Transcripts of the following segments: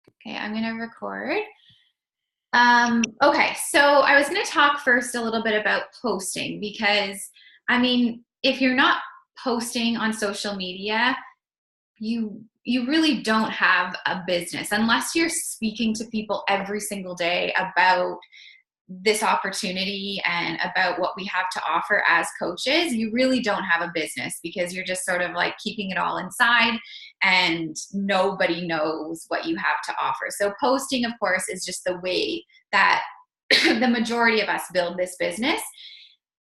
Okay, I'm gonna record. Okay, so I was gonna talk first a little bit about posting because, I mean, if you're not posting on social media, you really don't have a business unless you're speaking to people every single day about this opportunity and about what we have to offer as coaches. You really don't have a business because you're just sort of like keeping it all inside and nobody knows what you have to offer. So posting, of course, is just the way that the majority of us build this business.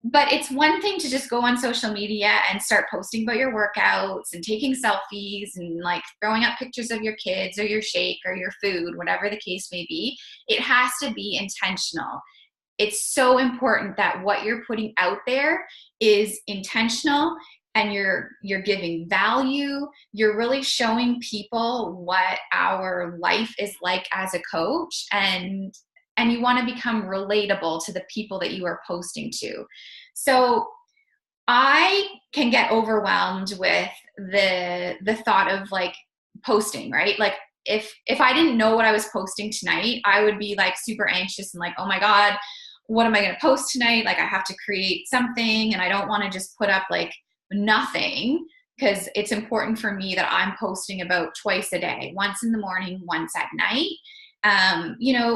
But it's one thing to just go on social media and start posting about your workouts and taking selfies and like throwing up pictures of your kids or your shake or your food, whatever the case may be. It has to be intentional. It's so important that what you're putting out there is intentional and you're giving value. You're really showing people what our life is like as a coach, and you want to become relatable to the people that you are posting to. So I can get overwhelmed with the thought of like posting, right? Like if I didn't know what I was posting tonight, I would be like super anxious and like, oh my God, what am I going to post tonight? Like I have to create something and I don't want to just put up like nothing, because it's important for me that I'm posting about twice a day, once in the morning, once at night.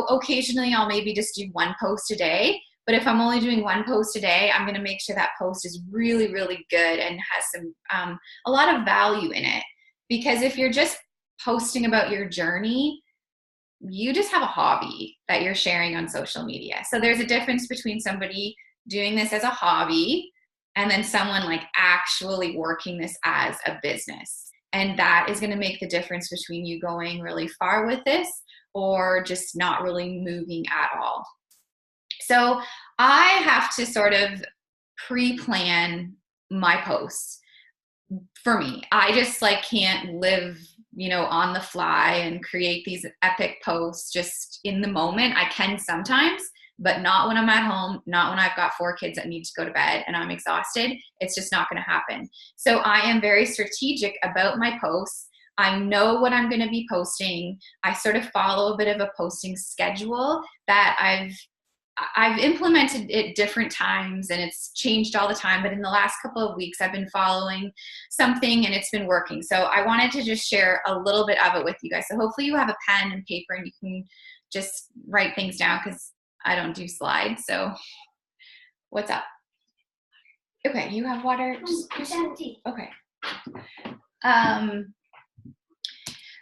Occasionally I'll maybe just do one post a day, but if I'm only doing one post a day, I'm going to make sure that post is really, really good and has a lot of value in it. Because if you're just posting about your journey, you just have a hobby that you're sharing on social media. So there's a difference between somebody doing this as a hobby and then someone like actually working this as a business. And that is going to make the difference between you going really far with this or just not really moving at all. So I have to sort of pre-plan my posts. For me, I just like can't live, on the fly and create these epic posts just in the moment. I can sometimes, but not when I'm at home, not when I've got 4 kids that need to go to bed and I'm exhausted. It's just not going to happen. So I am very strategic about my posts. I know what I'm going to be posting. I sort of follow a bit of a posting schedule that I've implemented it different times and it's changed all the time, but in the last couple of weeks I've been following something and it's been working. So I wanted to just share a little bit of it with you guys. So hopefully you have a pen and paper and you can just write things down because I don't do slides. So what's up? Okay, you have water? Just empty. Okay.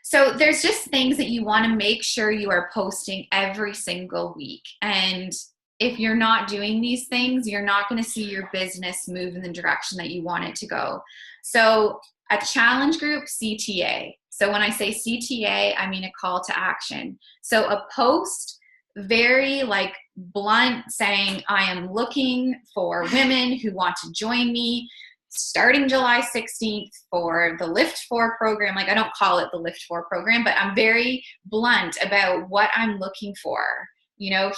So there's just things that you want to make sure you are posting every single week. And if you're not doing these things, you're not going to see your business move in the direction that you want it to go. So a challenge group, CTA. So when I say CTA, I mean a call to action. So a post, very like blunt, saying, I am looking for women who want to join me starting July 16th for the Lift 4 program. Like I don't call it the Lift 4 program, but I'm very blunt about what I'm looking for.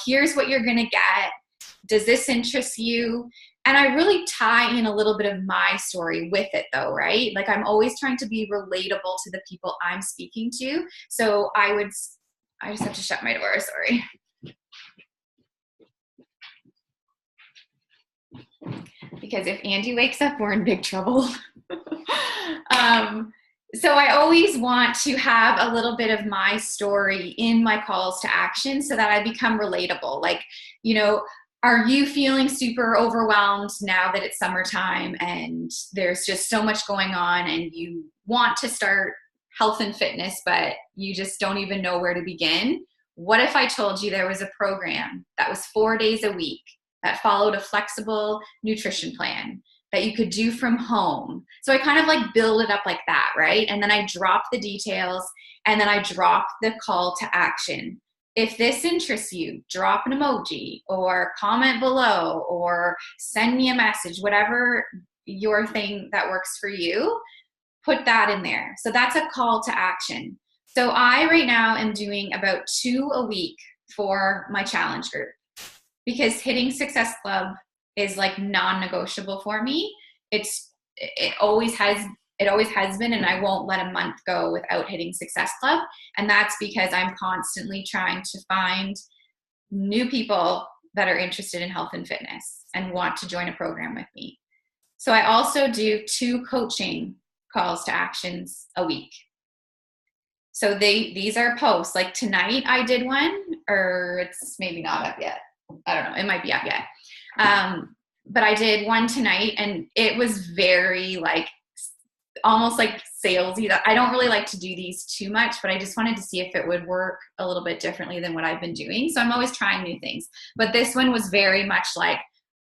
Here's what you're going to get. Does this interest you? And I really tie in a little bit of my story with it though, right? Like I'm always trying to be relatable to the people I'm speaking to. So I just have to shut my door, sorry. Because if Andy wakes up, we're in big trouble. So I always want to have a little bit of my story in my calls to action so that I become relatable. Like, are you feeling super overwhelmed now that it's summertime and there's just so much going on and you want to start health and fitness, but you just don't even know where to begin? What if I told you there was a program that was 4 days a week that followed a flexible nutrition plan that you could do from home? So I kind of like build it up like that, right? And then I drop the details and then I drop the call to action. If this interests you, drop an emoji or comment below or send me a message, whatever your thing that works for you, put that in there. So that's a call to action. So I right now am doing about 2 a week for my challenge group, because hitting Success Club is like non-negotiable for me. It always has It always has been, and I won't let a month go without hitting Success Club. And that's because I'm constantly trying to find new people that are interested in health and fitness and want to join a program with me. So I also do 2 coaching calls to actions a week. So these are posts. Like tonight I did one, or it's maybe not up yet. I don't know. It might be up yet. But I did one tonight, and it was very like almost like salesy. I don't really like to do these too much, but I just wanted to see if it would work a little bit differently than what I've been doing. So I'm always trying new things. But this one was very much like,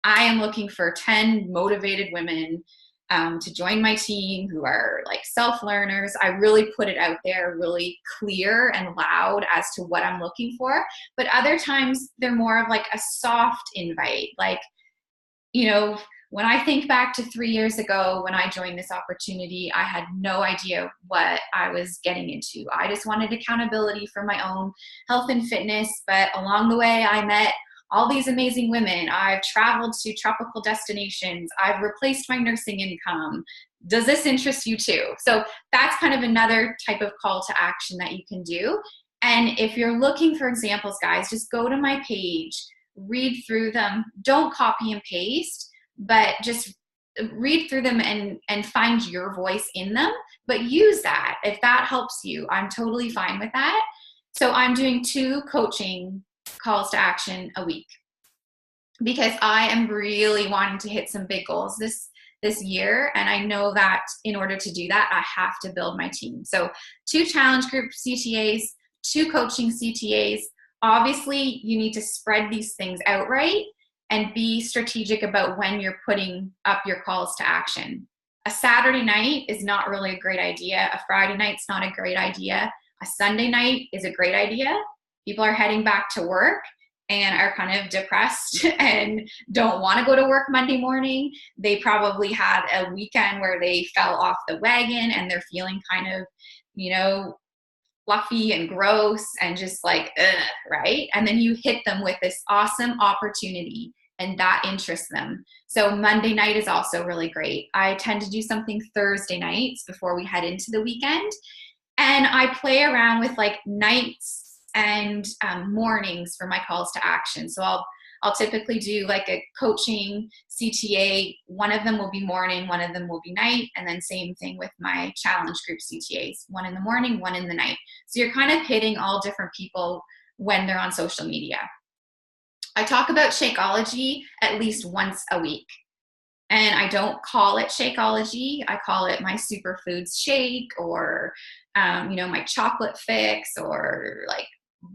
I am looking for 10 motivated women to join my team who are like self-learners. I really put it out there really clear and loud as to what I'm looking for. But other times they're more of like a soft invite. Like, you know, when I think back to 3 years ago when I joined this opportunity, I had no idea what I was getting into. I just wanted accountability for my own health and fitness. But along the way, I met all these amazing women. I've traveled to tropical destinations. I've replaced my nursing income. Does this interest you too? So that's kind of another type of call to action that you can do. And if you're looking for examples, guys, just go to my page, read through them. Don't copy and paste, but just read through them and find your voice in them. But use that. If that helps you, I'm totally fine with that. So I'm doing 2 coaching calls to action a week because I am really wanting to hit some big goals this year. And I know that in order to do that, I have to build my team. So 2 challenge group CTAs, 2 coaching CTAs. Obviously, you need to spread these things out right and be strategic about when you're putting up your calls to action. A Saturday night is not really a great idea. A Friday night's not a great idea. A Sunday night is a great idea. People are heading back to work and are kind of depressed and don't want to go to work Monday morning. They probably had a weekend where they fell off the wagon and they're feeling kind of, you know, fluffy and gross and just like, ugh, right? And then you hit them with this awesome opportunity and that interests them. So Monday night is also really great. I tend to do something Thursday nights before we head into the weekend. And I play around with like nights and mornings for my calls to action. So I'll typically do like a coaching CTA. One of them will be morning, one of them will be night. And then same thing with my challenge group CTAs, one in the morning, one in the night. So you're kind of hitting all different people when they're on social media. I talk about Shakeology at least once a week. And I don't call it Shakeology. I call it my superfoods shake or, my chocolate fix or like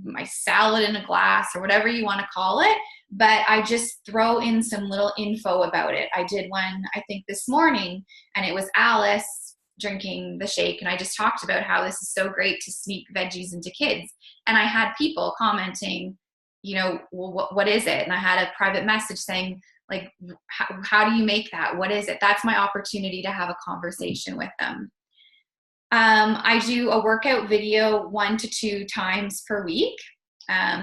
my salad in a glass or whatever you want to call it. But I just throw in some little info about it. I did one, I think this morning, and it was Alice drinking the shake. And I just talked about how this is so great to sneak veggies into kids. And I had people commenting, well, what is it? And I had a private message saying, like, how do you make that? What is it? That's my opportunity to have a conversation with them. I do a workout video 1 to 2 times per week.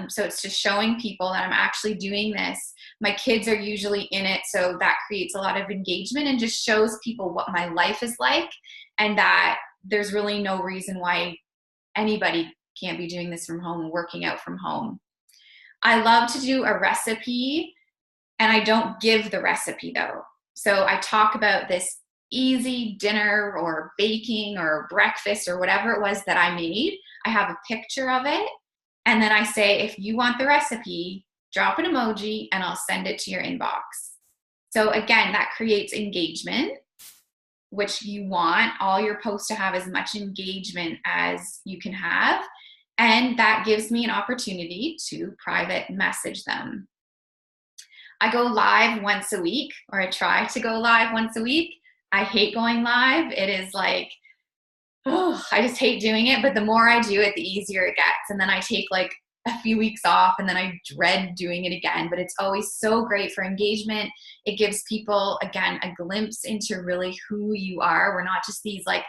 So it's just showing people that I'm actually doing this. My kids are usually in it, so that creates a lot of engagement and just shows people what my life is like and that there's really no reason why anybody can't be doing this from home, working out from home. I love to do a recipe, and I don't give the recipe though. So I talk about this easy dinner or baking or breakfast or whatever it was that I made. I have a picture of it. And then I say, if you want the recipe, drop an emoji and I'll send it to your inbox. So again, that creates engagement, which you want all your posts to have as much engagement as you can have. And that gives me an opportunity to private message them. I go live once a week, or I try to go live once a week. I hate going live. It is like, I just hate doing it. But the more I do it, the easier it gets. And then I take like a few weeks off and then I dread doing it again. But it's always so great for engagement. It gives people, again, a glimpse into really who you are. We're not just these like,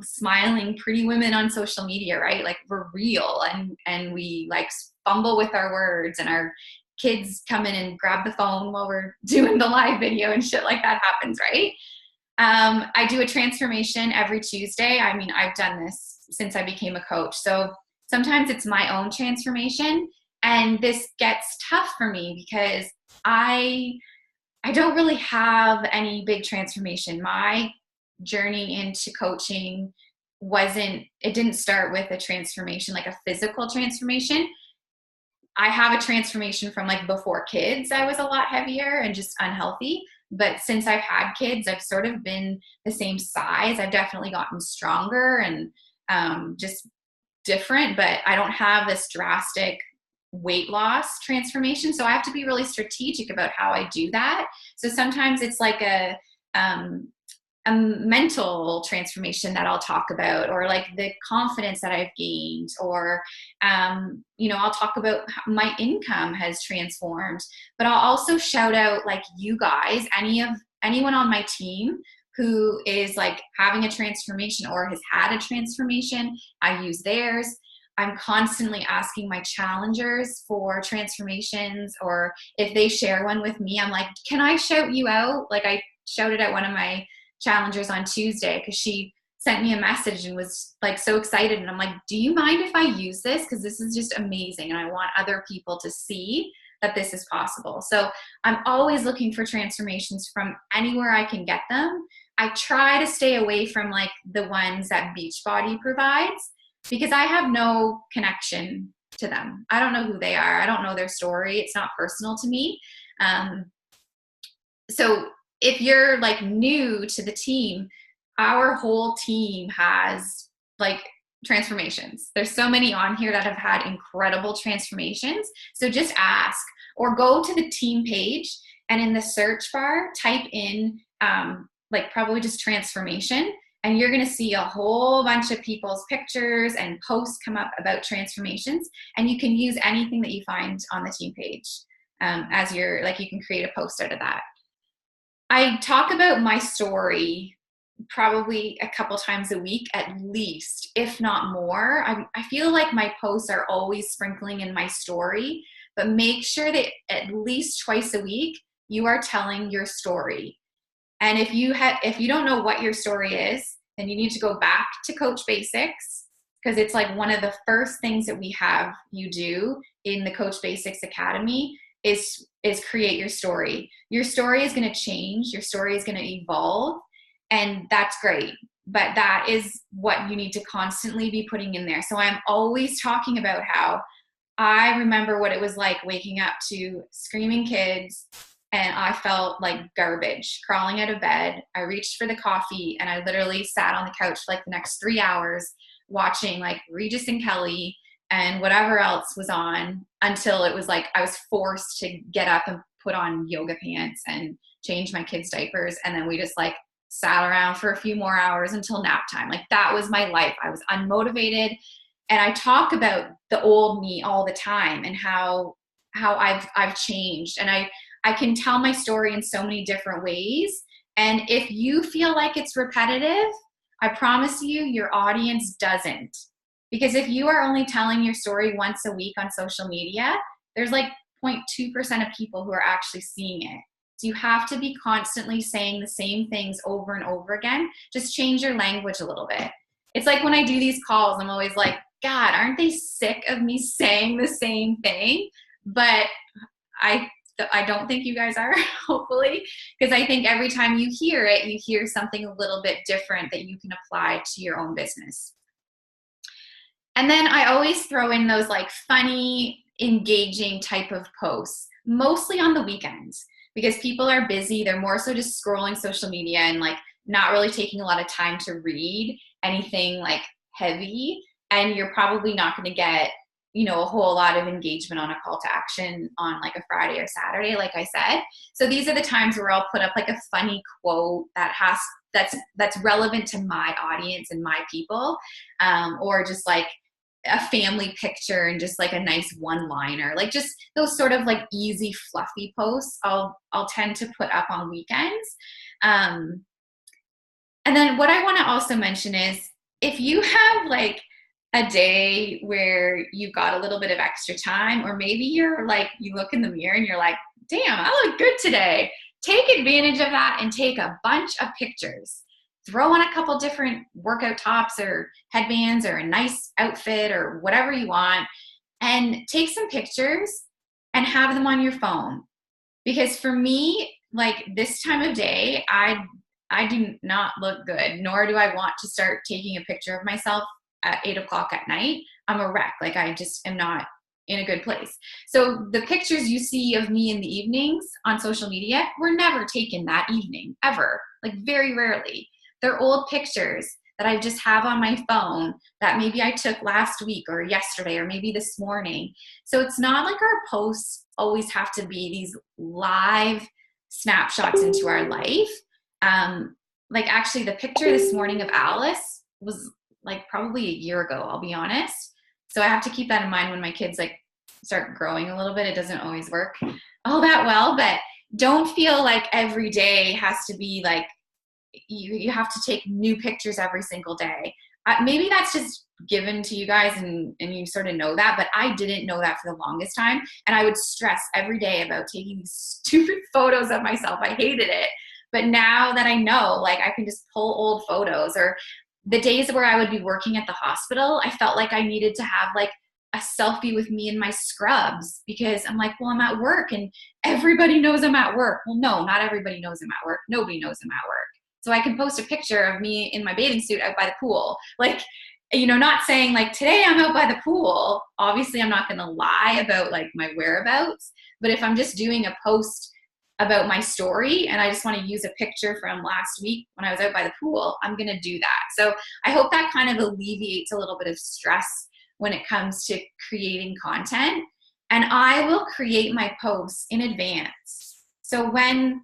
smiling pretty women on social media, right? Like we're real and we like fumble with our words and our kids come in and grab the phone while we're doing the live video and shit like that happens, right? I do a transformation every Tuesday. I mean, I've done this since I became a coach. So sometimes it's my own transformation, and this gets tough for me because I don't really have any big transformation. My journey into coaching it didn't start with a transformation, like a physical transformation. I have a transformation from like before kids. I was a lot heavier and just unhealthy. But since I've had kids, I've sort of been the same size. I've definitely gotten stronger and just different, but I don't have this drastic weight loss transformation. So I have to be really strategic about how I do that. So sometimes it's like um, a mental transformation that I'll talk about, or like the confidence that I've gained, or, I'll talk about how my income has transformed, but I'll also shout out like you guys, anyone on my team who is like having a transformation or has had a transformation. I use theirs. I'm constantly asking my challengers for transformations, or if they share one with me, I'm like, can I shout you out? Like I shouted at one of my challengers on Tuesday because she sent me a message and was like so excited. And I'm like, do you mind if I use this? Because this is just amazing. And I want other people to see that this is possible. So I'm always looking for transformations from anywhere I can get them. I try to stay away from like the ones that Beachbody provides because I have no connection to them. I don't know who they are. I don't know their story. It's not personal to me. So if you're like new to the team, our whole team has like transformations. There's so many on here that have had incredible transformations. So just ask, or go to the team page and in the search bar, type in like probably just transformation. And you're going to see a whole bunch of people's pictures and posts come up about transformations. And you can use anything that you find on the team page as your, like you can create a post out of that. I talk about my story probably a couple times a week at least, if not more. I feel like my posts are always sprinkling in my story, but make sure that at least twice a week you are telling your story. And if you don't know what your story is, then you need to go back to Coach Basics, because it's like one of the first things that we have you do in the Coach Basics Academy is create your story. Your story is going to change. Your story is going to evolve, and that's great. But that is what you need to constantly be putting in there. So I'm always talking about how I remember what it was like waking up to screaming kids, and I felt like garbage crawling out of bed. I reached for the coffee and I literally sat on the couch for like the next 3 hours watching like Regis and Kelly and whatever else was on, until it was like I was forced to get up and put on yoga pants and change my kids' diapers. And then we just like sat around for a few more hours until nap time. Like that was my life. I was unmotivated. And I talk about the old me all the time and how I've changed. And I can tell my story in so many different ways. And if you feel like it's repetitive, I promise you your audience doesn't. Because if you are only telling your story once a week on social media, there's like 0.2% of people who are actually seeing it. So you have to be constantly saying the same things over and over again. Just change your language a little bit. It's like when I do these calls, I'm always like, God, aren't they sick of me saying the same thing? But I don't think you guys are, hopefully, because I think every time you hear it, you hear something a little bit different that you can apply to your own business. And then I always throw in those like funny, engaging type of posts, mostly on the weekends, because people are busy. They're more so just scrolling social media and like not really taking a lot of time to read anything like heavy. And you're probably not going to get, a whole lot of engagement on a call to action on like a Friday or Saturday, like I said. So these are the times where I'll put up like a funny quote that's relevant to my audience and my people, or just like a family picture and just like a nice one-liner, like just those sort of like easy, fluffy posts I'll tend to put up on weekends. And then what I want to also mention is if you have like a day where you got a little bit of extra time, or maybe you're like, you look in the mirror and you're like, damn, I look good today. take advantage of that and take a bunch of pictures. Throw on a couple different workout tops or headbands or a nice outfit or whatever you want, and take some pictures and have them on your phone. Because for me, like this time of day, I do not look good, nor do I want to start taking a picture of myself at 8 o'clock at night. I'm a wreck. Like I just am not in a good place. So the pictures you see of me in the evenings on social media were never taken that evening, ever. Like very rarely. They're old pictures that I just have on my phone that maybe I took last week or yesterday or maybe this morning. So it's not like our posts always have to be these live snapshots into our life. Like actually the picture this morning of Alice was like probably a year ago, I'll be honest. So I have to keep that in mind when my kids like start growing a little bit. It doesn't always work all that well, but don't feel like every day has to be like, you have to take new pictures every single day. Maybe that's just given to you guys and you sort of know that, but I didn't know that for the longest time. And I would stress every day about taking these stupid photos of myself. I hated it. But now that I know, like I can just pull old photos, or the days where I would be working at the hospital, I felt like I needed to have like a selfie with me in my scrubs because I'm like, well, I'm at work and everybody knows I'm at work. Well, no, not everybody knows I'm at work. Nobody knows I'm at work. So I can post a picture of me in my bathing suit out by the pool. Like, you know, not saying like today I'm out by the pool. Obviously, I'm not going to lie about like my whereabouts. But if I'm just doing a post about my story and I just want to use a picture from last week when I was out by the pool, I'm going to do that. So I hope that kind of alleviates a little bit of stress when it comes to creating content. And I will create my posts in advance. So when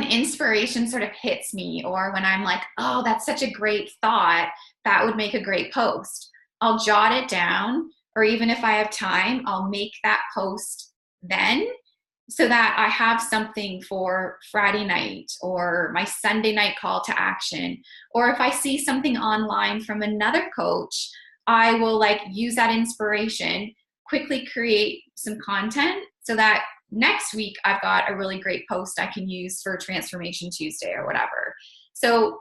inspiration sort of hits me, or when I'm like, oh, that's such a great thought, that would make a great post, I'll jot it down. Or even if I have time, I'll make that post then, so that I have something for Friday night or my Sunday night call to action. Or if I see something online from another coach, I will like use that inspiration, quickly create some content so that next week I've got a really great post I can use for Transformation Tuesday or whatever. So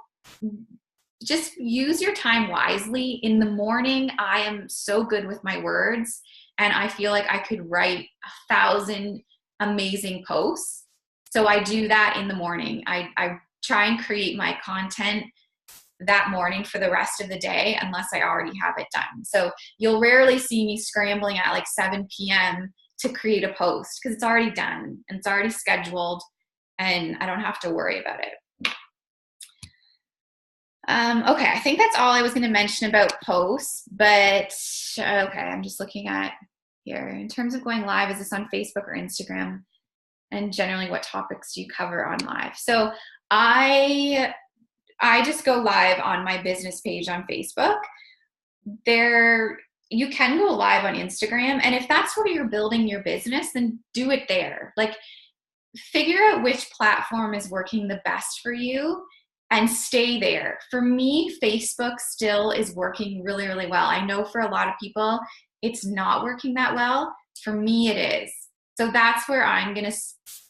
just use your time wisely. In the morning, I am so good with my words and I feel like I could write 1,000 amazing posts. So I do that in the morning. I try and create my content that morning for the rest of the day unless I already have it done. So you'll rarely see me scrambling at like 7 p.m. to create a post because it's already done and it's already scheduled and I don't have to worry about it. Okay, I think that's all I was going to mention about posts, but okay, I'm just looking at here. In terms of going live, is this on Facebook or Instagram? And generally, what topics do you cover on live? So I just go live on my business page on Facebook. There, you can go live on Instagram, and if that's where you're building your business, then do it there. Like, figure out which platform is working the best for you and stay there. For me, Facebook still is working really, really well. I know for a lot of people, it's not working that well. For me, it is. So that's where I'm going to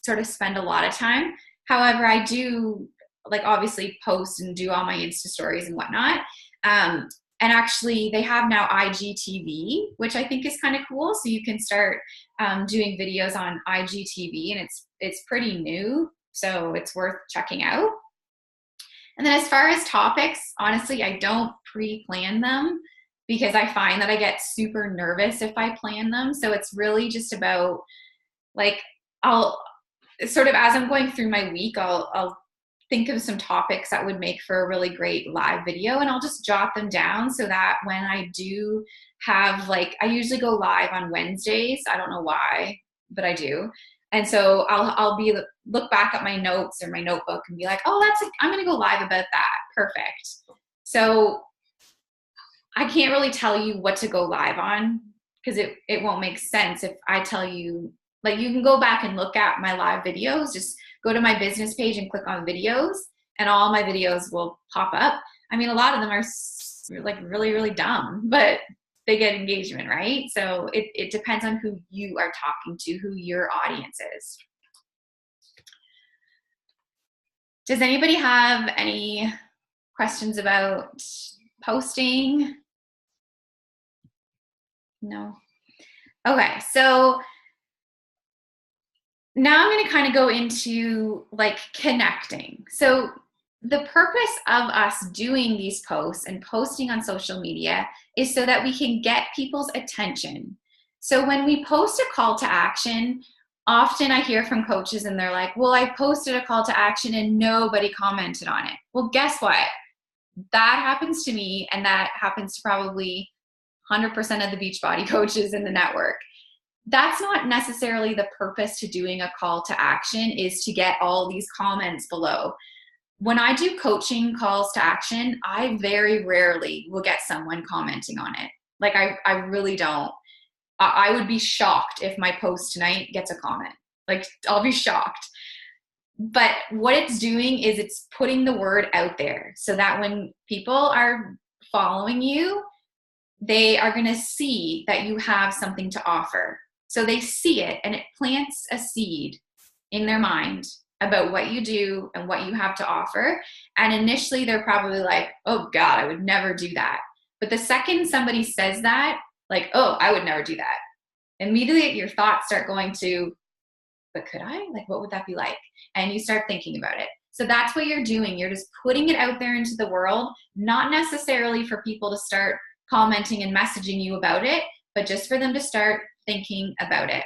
sort of spend a lot of time. However, I do like obviously post and do all my Insta stories and whatnot. And actually they have now IGTV, which I think is kind of cool. So you can start doing videos on IGTV, and it's pretty new. So it's worth checking out. And then as far as topics, honestly, I don't pre-plan them because I find that I get super nervous if I plan them. So it's really just about like, I'll sort of, as I'm going through my week, I'll think of some topics that would make for a really great live video, and I'll just jot them down so that when I do have, like, I usually go live on Wednesdays. I don't know why, but I do. And so I'll be look back at my notes or my notebook and be like, oh, I'm going to go live about that. Perfect. So I can't really tell you what to go live on because it won't make sense if I tell you. Like, you can go back and look at my live videos. Just go to my business page and click on videos, and all my videos will pop up. I mean, a lot of them are like really, really dumb, but they get engagement, right? So it depends on who you are talking to, who your audience is. Does anybody have any questions about posting? No. Okay, so now I'm going to kind of go into like connecting. So the purpose of us doing these posts and posting on social media is so that we can get people's attention. So when we post a call to action, often I hear from coaches and they're like, well, I posted a call to action and nobody commented on it. Well, guess what? That happens to me, and that happens to probably 100% of the Beachbody coaches in the network. That's not necessarily the purpose to doing a call to action, is to get all these comments below. When I do coaching calls to action, I very rarely will get someone commenting on it. Like I really don't. I would be shocked if my post tonight gets a comment. Like I'll be shocked. But what it's doing is it's putting the word out there so that when people are following you, they are going to see that you have something to offer. So they see it and it plants a seed in their mind about what you do and what you have to offer. And initially they're probably like, oh God, I would never do that. But the second somebody says that, like, oh, I would never do that, immediately your thoughts start going to, but could I? Like, what would that be like? And you start thinking about it. So that's what you're doing. You're just putting it out there into the world, not necessarily for people to start commenting and messaging you about it, but just for them to start thinking about it.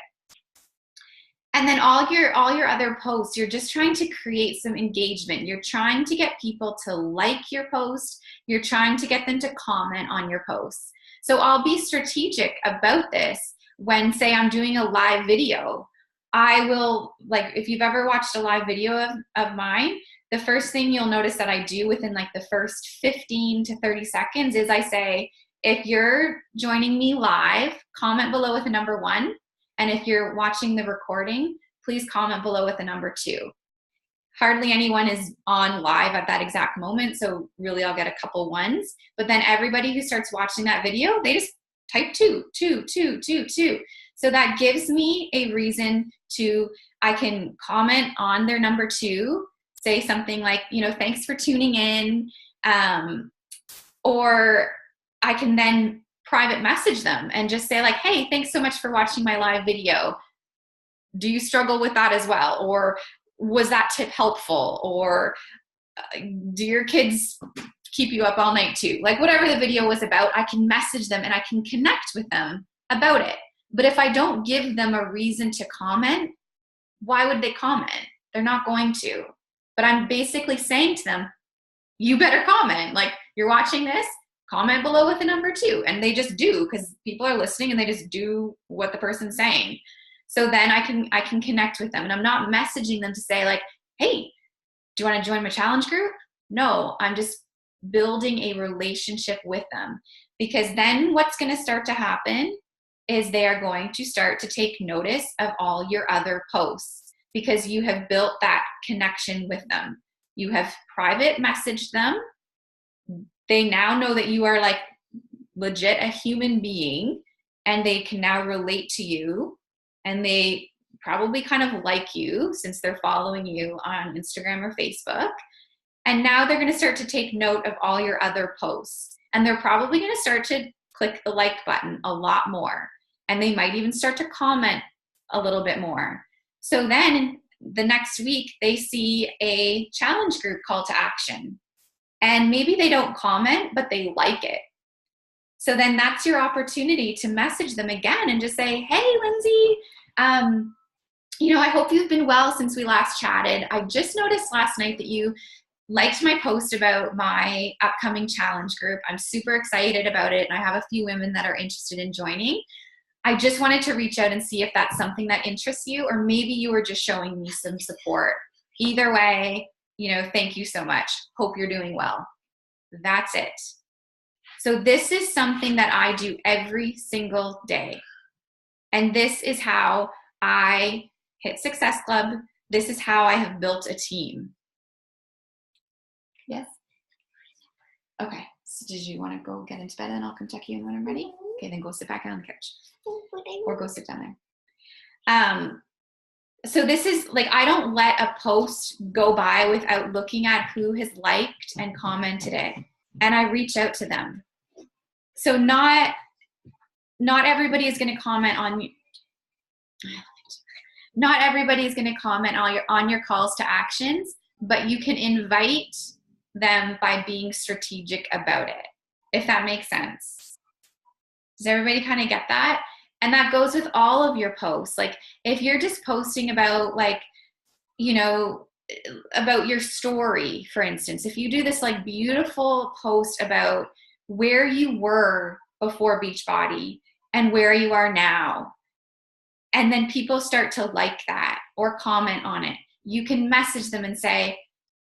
And then all your other posts, you're just trying to create some engagement. You're trying to get people to like your post. You're trying to get them to comment on your posts. So I'll be strategic about this when, say, I'm doing a live video. I will, like, if you've ever watched a live video of mine, the first thing you'll notice that I do within like the first 15 to 30 seconds is I say, if you're joining me live, comment below with a number 1. And if you're watching the recording, please comment below with a number 2. Hardly anyone is on live at that exact moment, so really I'll get a couple ones. But then everybody who starts watching that video, they just type 2, 2, 2, 2, 2. So that gives me a reason to, I can comment on their number 2, say something like, you know, thanks for tuning in, or I can then private message them and just say like, hey, thanks so much for watching my live video. Do you struggle with that as well? Or was that tip helpful? Or do your kids keep you up all night too? Like whatever the video was about, I can message them and I can connect with them about it. But if I don't give them a reason to comment, why would they comment? They're not going to. But I'm basically saying to them, you better comment. Like, you're watching this, comment below with a number 2. And they just do, because people are listening and they just do what the person's saying. So then I can connect with them. And I'm not messaging them to say like, hey, do you want to join my challenge group? No, I'm just building a relationship with them. Because then what's going to start to happen is they are going to start to take notice of all your other posts, because you have built that connection with them. You have private messaged them. They now know that you are like legit a human being, and they can now relate to you, and they probably kind of like you since they're following you on Instagram or Facebook. And now they're going to start to take note of all your other posts, and they're probably going to start to click the like button a lot more. And they might even start to comment a little bit more. So then the next week they see a challenge group call to action, and maybe they don't comment, but they like it. So then that's your opportunity to message them again and just say, hey, Lindsay, you know, I hope you've been well since we last chatted. I just noticed last night that you liked my post about my upcoming challenge group. I'm super excited about it, and I have a few women that are interested in joining. I just wanted to reach out and see if that's something that interests you, or maybe you were just showing me some support. Either way, you know, thank you so much. Hope you're doing well. That's it. So this is something that I do every single day. And this is how I hit Success Club. This is how I have built a team. Yes? Okay. So did you want to go get into bed and I'll come check you in when I'm ready? Okay, then go sit back on the couch. Or go sit down there. So this is like, I don't let a post go by without looking at who has liked and commented it, and I reach out to them. So not everybody is going to comment on not everybody is going to comment on your calls to actions, but you can invite them by being strategic about it, if that makes sense. Does everybody kind of get that? And that goes with all of your posts. Like if you're just posting about like, you know, about your story, for instance, if you do this like beautiful post about where you were before Beachbody and where you are now, and then people start to like that or comment on it, you can message them and say,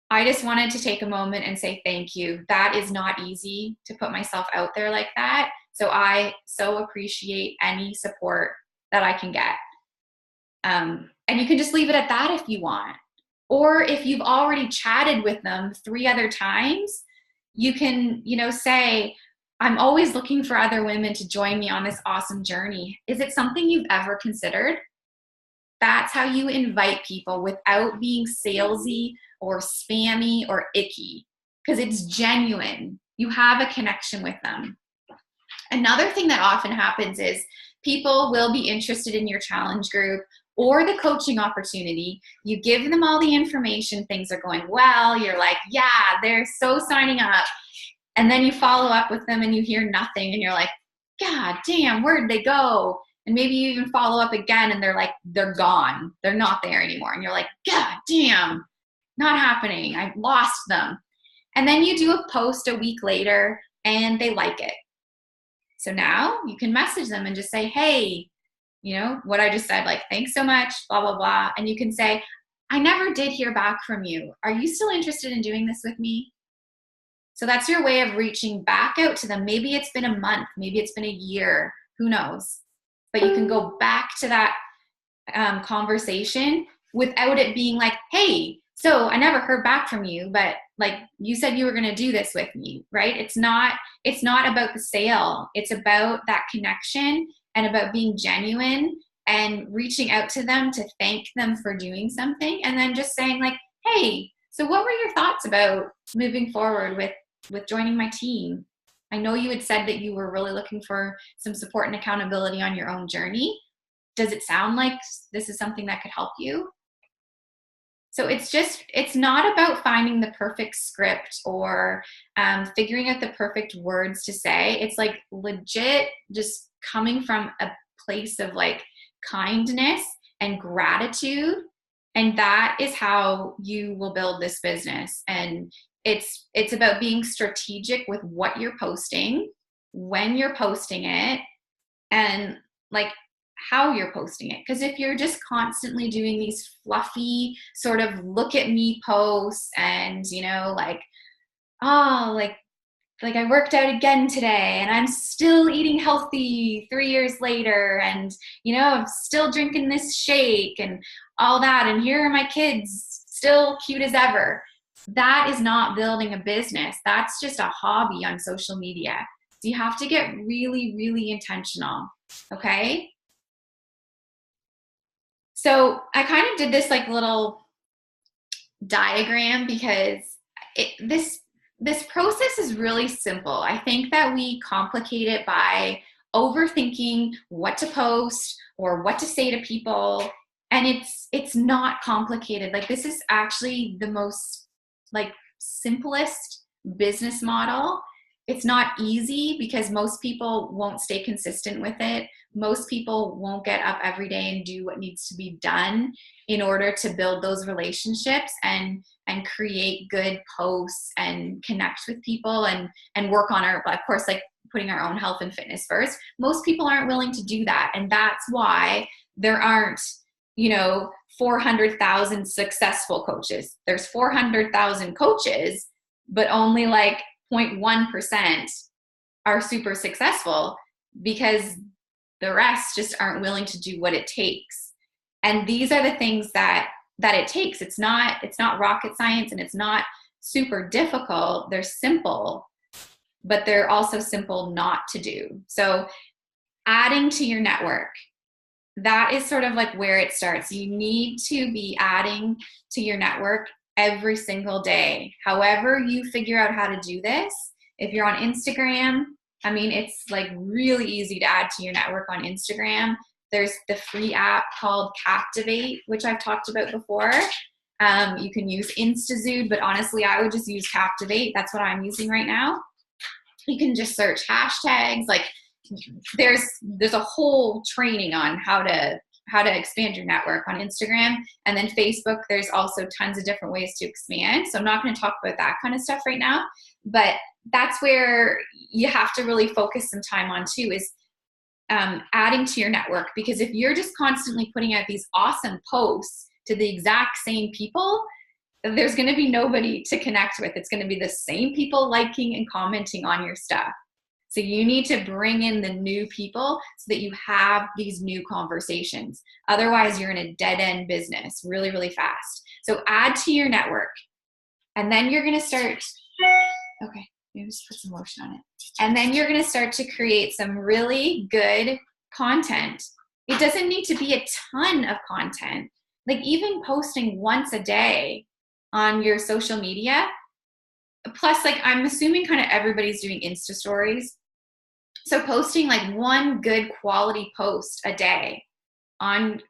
I just wanted to take a moment and say thank you. That is not easy to put myself out there like that. So I so appreciate any support that I can get. And you can just leave it at that if you want. Or if you've already chatted with them 3 other times, you can, say, I'm always looking for other women to join me on this awesome journey. Is it something you've ever considered? That's how you invite people without being salesy or spammy or icky, because it's genuine. You have a connection with them. Another thing that often happens is people will be interested in your challenge group or the coaching opportunity. You give them all the information, things are going well, you're like, yeah, they're so signing up. And then you follow up with them and you hear nothing and you're like, God damn, where'd they go? And maybe you even follow up again and they're like, they're gone. They're not there anymore. And you're like, God damn, not happening. I lost them. And then you do a post a week later and they like it. So now you can message them and just say, hey, what I just said, like, thanks so much, blah, blah, blah. And you can say, I never did hear back from you. Are you still interested in doing this with me? So that's your way of reaching back out to them. Maybe it's been a month, maybe it's been a year, who knows? But you can go back to that conversation without it being like, hey, so I never heard back from you, but like you said you were going to do this with me, right? It's not about the sale. It's about that connection and about being genuine and reaching out to them to thank them for doing something. And then just saying like, hey, so what were your thoughts about moving forward with joining my team? I know you had said that you were really looking for some support and accountability on your own journey. Does it sound like this is something that could help you? So it's not about finding the perfect script or figuring out the perfect words to say. It's like legit just coming from a place of like kindness and gratitude. And that is how you will build this business. And it's about being strategic with what you're posting, when you're posting it, and like how you're posting it. Because if you're just constantly doing these fluffy sort of look at me posts and, like, oh, like I worked out again today and I'm still eating healthy 3 years later and, I'm still drinking this shake and all that. And here are my kids still cute as ever. That is not building a business. That's just a hobby on social media. So you have to get really, really intentional. Okay. So I kind of did this like little diagram because this process is really simple. I think that we complicate it by overthinking what to post or what to say to people, and it's not complicated. Like this is actually the most like simplest business model. It's not easy because most people won't stay consistent with it. Most people won't get up every day and do what needs to be done in order to build those relationships and create good posts and connect with people and work on our, of course, like putting our own health and fitness first. Most people aren't willing to do that. And that's why there aren't, 400,000 successful coaches. There's 400,000 coaches, but only like 0.1% are super successful because the rest just aren't willing to do what it takes. And these are the things that it takes. It's not rocket science and it's not super difficult. They're simple, but they're also simple not to do. So adding to your network. that is sort of like where it starts. You need to be adding to your network every single day. However you figure out how to do this, if you're on Instagram, I mean, it's like really easy to add to your network on Instagram. There's the free app called Captivate, which I've talked about before. You can use InstaZoom, but honestly, I would just use Captivate. That's what I'm using right now. You can just search hashtags. Like there's a whole training on how to expand your network on Instagram. And then Facebook, there's also tons of different ways to expand. So I'm not going to talk about that kind of stuff right now, but that's where you have to really focus some time on too, is adding to your network. Because if you're just constantly putting out these awesome posts to the exact same people, there's going to be nobody to connect with. It's going to be the same people liking and commenting on your stuff. So you need to bring in the new people so that you have these new conversations. Otherwise, you're in a dead-end business really, really fast. So add to your network. And then you're going to start, okay, maybe just put some lotion on it. And then you're going to start to create some really good content. It doesn't need to be a ton of content. Like even posting once a day on your social media. Plus, like I'm assuming kind of everybody's doing Insta stories. So posting like one good quality post a day on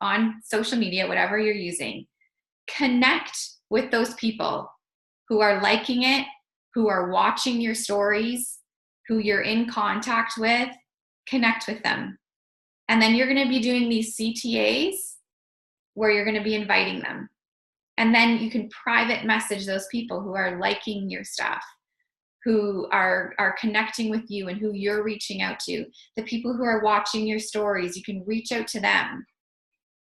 social media, whatever you're using, connect with those people who are liking it, who are watching your stories, who you're in contact with, connect with them. And then you're going to be doing these CTAs where you're going to be inviting them. And then you can private message those people who are liking your stuff, who are connecting with you and who you're reaching out to. The people who are watching your stories, you can reach out to them.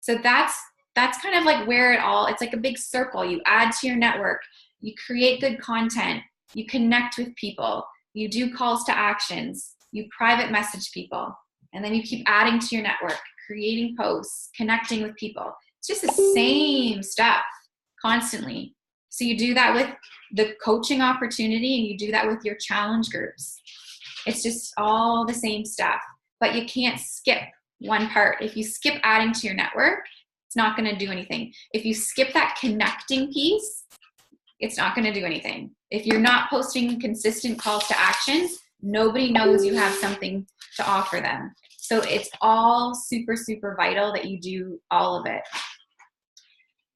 So that's kind of like where it all, it's like a big circle. You add to your network, you create good content, you connect with people, you do calls to actions, you private message people, and then you keep adding to your network, creating posts, connecting with people. It's just the same stuff constantly. So you do that with the coaching opportunity and you do that with your challenge groups. It's just all the same stuff, but you can't skip one part. If you skip adding to your network, it's not going to do anything. If you skip that connecting piece, it's not going to do anything. If you're not posting consistent calls to actions, nobody knows you have something to offer them. So it's all super, super vital that you do all of it.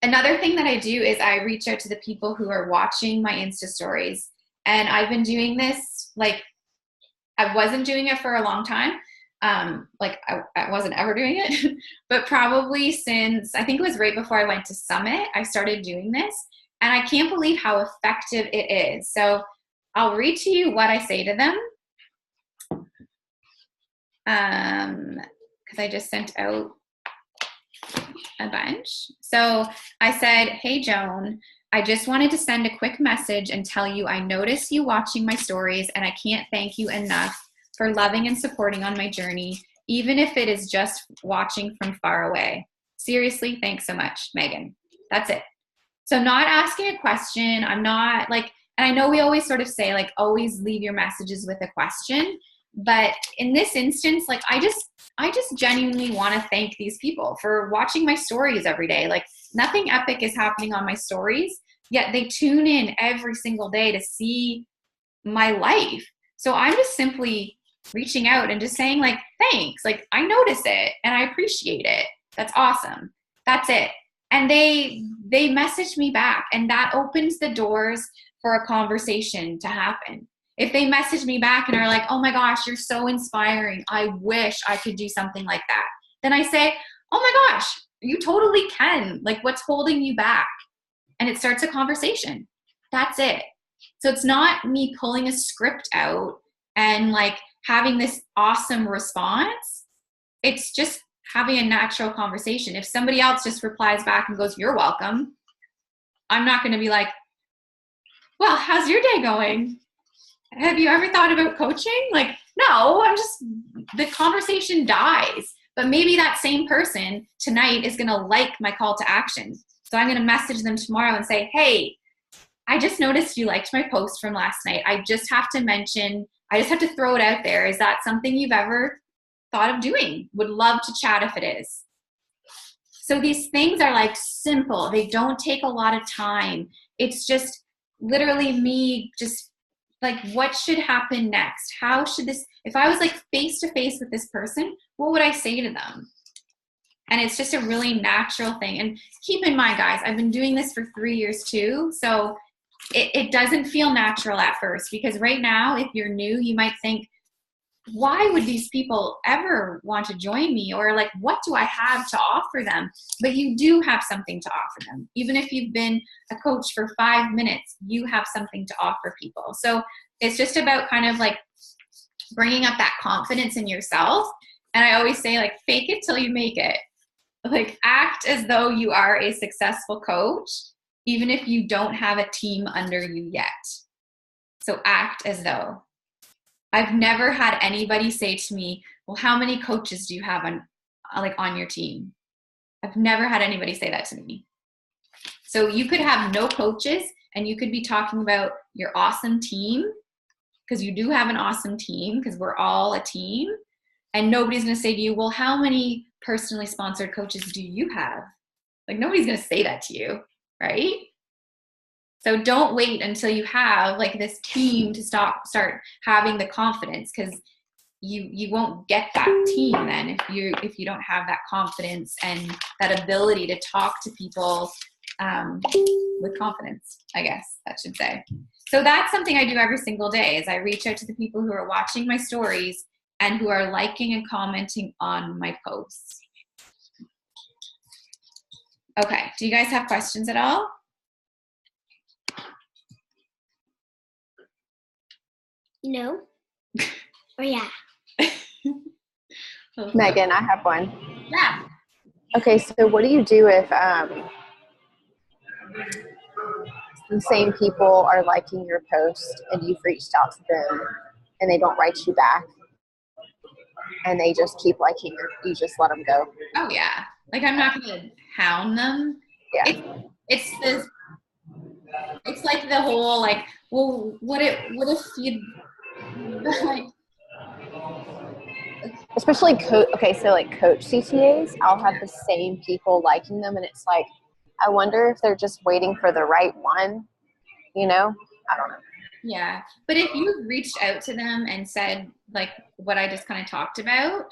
Another thing that I do is I reach out to the people who are watching my Insta stories. And I've been doing this, like, I wasn't doing it for a long time. I wasn't ever doing it, but probably since, I think it was right before I went to Summit, I started doing this. And I can't believe how effective it is. So I'll read to you what I say to them. Because I just sent out a bunch. So I said, hey, Joan, I just wanted to send a quick message and tell you I notice you watching my stories and I can't thank you enough for loving and supporting on my journey, even if it is just watching from far away. Seriously, thanks so much, Megan. That's it. So not asking a question. I'm not like, and I know we always sort of say like, always leave your messages with a question. But in this instance, like I just genuinely want to thank these people for watching my stories every day. Like nothing epic is happening on my stories, yet they tune in every single day to see my life. So I'm just simply reaching out and just saying like, thanks, like I notice it and I appreciate it. That's awesome. That's it. And they message me back, and that opens the doors for a conversation to happen. If they message me back and are like, oh my gosh, you're so inspiring, I wish I could do something like that, then I say, oh my gosh, you totally can. Like, what's holding you back? And it starts a conversation. That's it. So it's not me pulling a script out and like having this awesome response. It's just having a natural conversation. If somebody else just replies back and goes, you're welcome, I'm not going to be like, well, how's your day going? Have you ever thought about coaching? Like, no, the conversation dies. But maybe that same person tonight is going to like my call to action. So I'm going to message them tomorrow and say, hey, I just noticed you liked my post from last night. I just have to throw it out there. Is that something you've ever thought of doing? Would love to chat if it is. So these things are like simple. They don't take a lot of time. It's just literally me just like, what should happen next? How should this, if I was like face to face with this person, what would I say to them? And it's just a really natural thing. And keep in mind, guys, I've been doing this for 3 years too. So it doesn't feel natural at first, because right now, if you're new, you might think, why would these people ever want to join me? Or like, what do I have to offer them? But you do have something to offer them. Even if you've been a coach for 5 minutes, you have something to offer people. So it's just about kind of like bringing up that confidence in yourself. And I always say, like, fake it till you make it. Like, act as though you are a successful coach, even if you don't have a team under you yet. So act as though. I've never had anybody say to me, well, how many coaches do you have on your team? I've never had anybody say that to me. So you could have no coaches and you could be talking about your awesome team, because you do have an awesome team, because we're all a team. And nobody's going to say to you, well, how many personally sponsored coaches do you have? Like, nobody's going to say that to you, right? So don't wait until you have like this team to start having the confidence, because you won't get that team then if you don't have that confidence and that ability to talk to people with confidence, I guess that should say. So that's something I do every single day, is I reach out to the people who are watching my stories and who are liking and commenting on my posts. Okay, do you guys have questions at all? No. Or yeah. Megan, I have one. Yeah. Okay, so what do you do if the same people are liking your post and you've reached out to them and they don't write you back and they just keep liking you just let them go? Oh yeah. Like, I'm not going to hound them. Yeah. It's like the whole like, well, what if you like, Especially like coach CTAs, I'll have the same people liking them, and it's like, I wonder if they're just waiting for the right one, I don't know. yeah. But if you've reached out to them and said like what I just kind of talked about,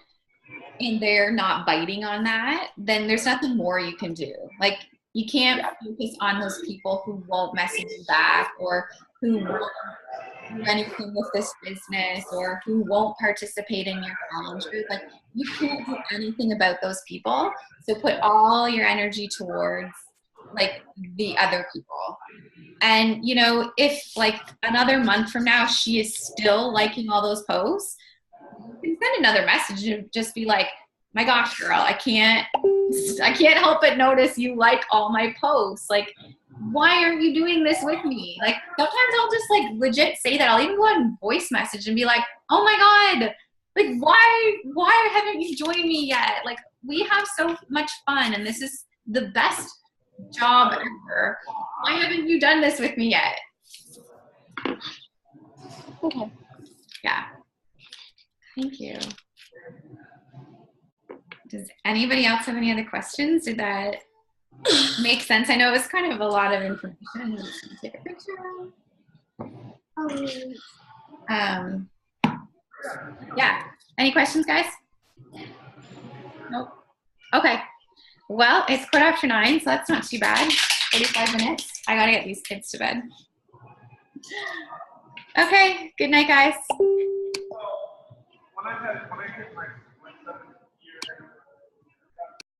and they're not biting on that, then there's nothing more you can do. Like, you can't focus on those people who won't message you back, or who won't do anything with this business, or who won't participate in your challenge group. Like, you can't do anything about those people. So put all your energy towards like the other people. And if like another month from now she is still liking all those posts, you can send another message and just be like, my gosh, girl, I can't help but notice you like all my posts. Like, why aren't you doing this with me? Like, sometimes I'll just like legit say that. I'll even go ahead and voice message and be like, oh my God, like, why haven't you joined me yet? Like, we have so much fun and this is the best job ever. Why haven't you done this with me yet? Okay. Yeah. Thank you. Does anybody else have any other questions? Did that make sense? I know it was kind of a lot of information. Let's take a picture. Yeah. Any questions, guys? Nope. Okay. Well, it's 9:15, so that's not too bad. 45 minutes. I gotta get these kids to bed. Okay. Good night, guys.